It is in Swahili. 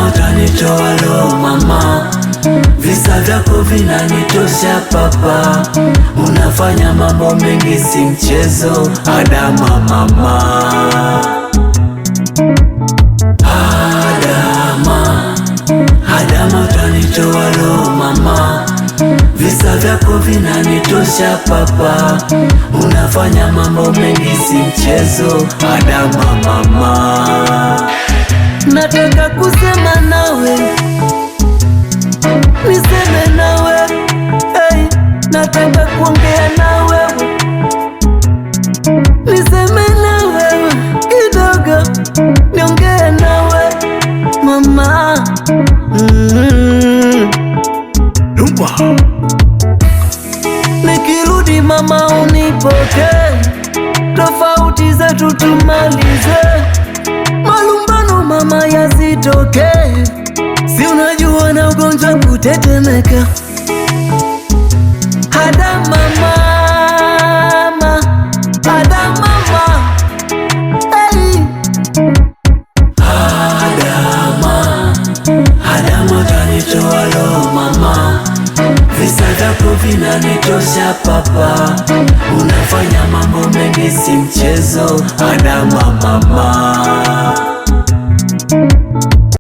utanitoa lo mama, visa vyako vinanitosha papa, unafanya mambo mengi si mchezo. Adama mama, Adama utanitoa lo mama, visa vyako vinanitosha papa, unafanya mambo mengi si mchezo. Adama mama, nataka kusema nawe, niseme nawe, hey, nataka kuongea nawe, niseme nawe kidogo, niongee nawe mama. Nikirudi mama unipoke, tofauti zetu tumalize, malumbano mama yasitoke, si unajua na ugonjwa kutetemeka. Adama mama, Adama mama, hey. Adama utanitoa lo mama, visa vyako vinanitosha papa, unafanya mambo mengi si mchezo. Adama mama.